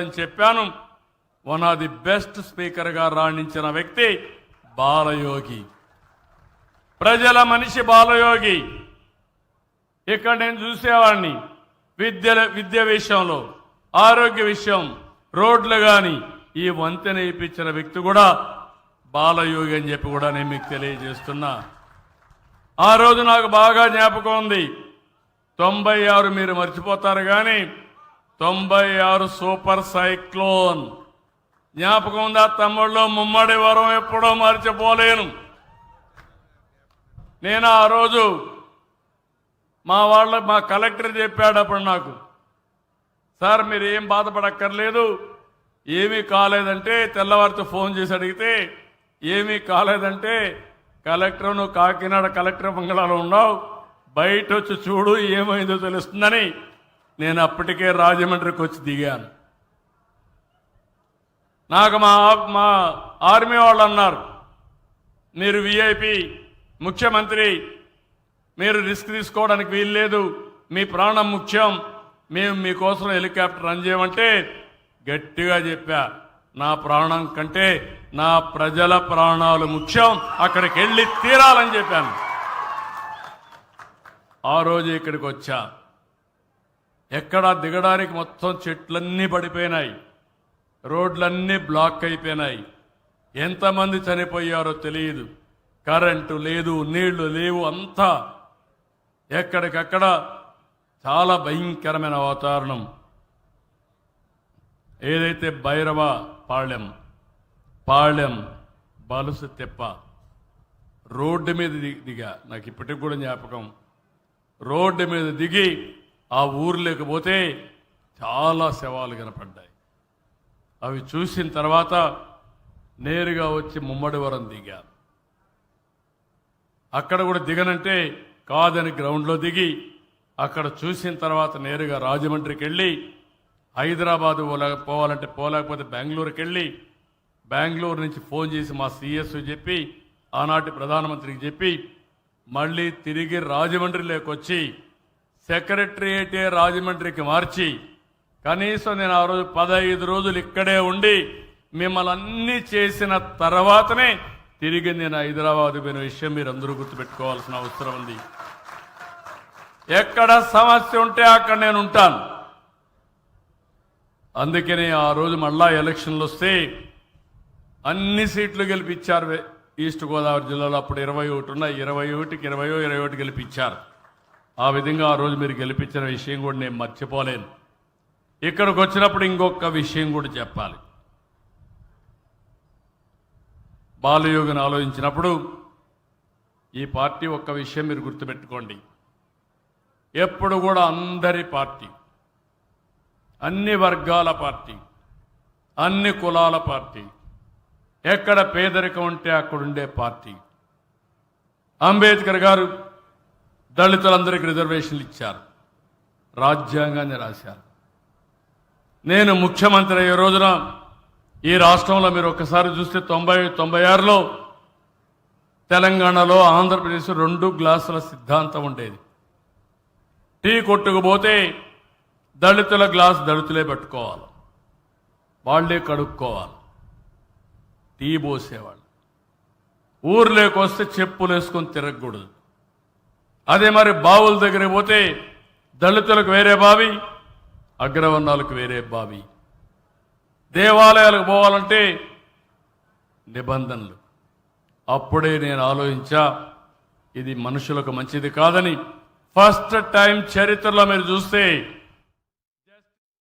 అని చెప్పాను. One of the best speaker గా రాణించిన వ్యక్తి బాలయోగి, ప్రజల మనిషి బాలయోగి. ఇక్కడ నేను చూసేవాడిని విద్య విషయంలో, ఆరోగ్య విషయం, రోడ్లు కానీ ఈ వంతెన ఇప్పించిన వ్యక్తి కూడా బాలయోగి అని చెప్పి కూడా నేను మీకు తెలియజేస్తున్నా. ఆ రోజు నాకు బాగా జ్ఞాపకం ఉంది. 96 మీరు మర్చిపోతారు కానీ 96 సూపర్ సైక్లోన్ జ్ఞాపకం ఉందా తమ్ముళ్ళు? ముమ్మడి వరం ఎప్పుడో మర్చిపోలేను. నేను ఆ రోజు మా కలెక్టర్ చెప్పాడు అప్పుడు నాకు, సార్ మీరు ఏం బాధపడక్కర్లేదు, ఏమీ కాలేదంటే తెల్లవారితో ఫోన్ చేసి అడిగితే ఏమీ కాలేదంటే కలెక్టర్ నువ్వు కాకినాడ కలెక్టర్ బంగ్లాలో ఉన్నావు, బయట వచ్చి చూడు ఏమైందో తెలుస్తుందని నేను అప్పటికే రాజమండ్రికి వచ్చి దిగాను. నాకు మా ఆర్మీ వాళ్ళు అన్నారు, మీరు విఐపి ముఖ్యమంత్రి, మీరు రిస్క్ తీసుకోవడానికి వీల్లేదు, మీ ప్రాణం ముఖ్యం, మేము మీకోసం హెలికాప్టర్ రన్ చేయమంటే గట్టిగా చెప్పా, నా ప్రాణం కంటే నా ప్రజల ప్రాణాలు ముఖ్యం, అక్కడికి వెళ్ళి తీరాలని చెప్పాను. ఆ రోజు ఇక్కడికి వచ్చా. ఎక్కడా దిగడానికి మొత్తం చెట్లన్నీ పడిపోయినాయి, రోడ్లన్నీ బ్లాక్ అయిపోయినాయి. ఎంతమంది చనిపోయారో తెలియదు, కరెంటు లేదు, నీళ్లు లేవు, అంతా ఎక్కడికక్కడ చాలా భయంకరమైన వాతావరణం. ఏదైతే భైరవ పాళ్యం బలుసు తెప్ప రోడ్డు మీద దిగా, నాకు ఇప్పటికి కూడా జ్ఞాపకం. రోడ్డు మీద దిగి ఆ ఊర్లోకి పోతే చాలా శవాలు కనపడ్డాయి. అవి చూసిన తర్వాత నేరుగా వచ్చి ముమ్మడివరం దిగా. అక్కడ కూడా దిగనంటే కాదని గ్రౌండ్లో దిగి అక్కడ చూసిన తర్వాత నేరుగా రాజమండ్రికి వెళ్ళి హైదరాబాద్ పోవాలంటే పోలేకపోతే బెంగళూరుకి వెళ్ళి బెంగళూరు నుంచి ఫోన్ చేసి మా సిఎస్ చెప్పి ఆనాటి ప్రధానమంత్రికి చెప్పి మళ్ళీ తిరిగి రాజమండ్రిలోకి వచ్చి సెక్రటరియేటే రాజమండ్రికి మార్చి కనీసం నేను ఆ రోజు 15 రోజులు ఇక్కడే ఉండి మిమ్మల్ని అన్నీ చేసిన తర్వాతనే తిరిగి నేను హైదరాబాద్ పోయిన విషయం మీరు అందరూ గుర్తుపెట్టుకోవాల్సిన అవసరం ఉంది. ఎక్కడ సమస్య ఉంటే అక్కడ నేను ఉంటాను. అందుకనే ఆ రోజు మళ్ళా ఎలక్షన్లు వస్తే అన్ని సీట్లు గెలిపించారు ఈస్ట్ గోదావరి జిల్లాలో. అప్పుడు 21 ఉన్నాయి, 21కి 21 గెలిపించారు. ఆ విధంగా ఆ రోజు మీరు గెలిపించిన విషయం కూడా నేను మర్చిపోలేను. ఇక్కడికి వచ్చినప్పుడు ఇంకొక విషయం కూడా చెప్పాలి. బాలయోగిని ఆలోచించినప్పుడు ఈ పార్టీ ఒక్క విషయం మీరు గుర్తుపెట్టుకోండి, ఎప్పుడు కూడా అందరి పార్టీ, అన్ని వర్గాల పార్టీ, అన్ని కులాల పార్టీ, ఎక్కడ పేదరికం ఉంటే అక్కడుండే పార్టీ. అంబేద్కర్ గారు దళితులందరికీ రిజర్వేషన్లు ఇచ్చారు, రాజ్యాంగాన్ని రాశారు. నేను ముఖ్యమంత్రి అయ్యే రోజున ఈ రాష్ట్రంలో మీరు ఒక్కసారి చూస్తే 96లో తెలంగాణలో ఆంధ్రప్రదేశ్ 2 గ్లాసుల సిద్ధాంతం ఉండేది. టీ కొట్టుకుపోతే దళితుల గ్లాస్ దళితులే పెట్టుకోవాలి, వాళ్లే కడుక్కోవాలి, టీ పోసేవాళ్ళు. ఊర్లోకి వస్తే చెప్పులు వేసుకొని తిరగకూడదు. అదే మరి బావుల దగ్గరికి పోతే దళితులకు వేరే బావి, అగ్రవర్ణాలకు వేరే బావి. దేవాలయాలకు పోవాలంటే నిబంధనలు. అప్పుడే నేను ఆలోచించా ఇది మనుషులకు మంచిది కాదని. ఫస్ట్ టైం చరిత్రలో మీరు చూస్తే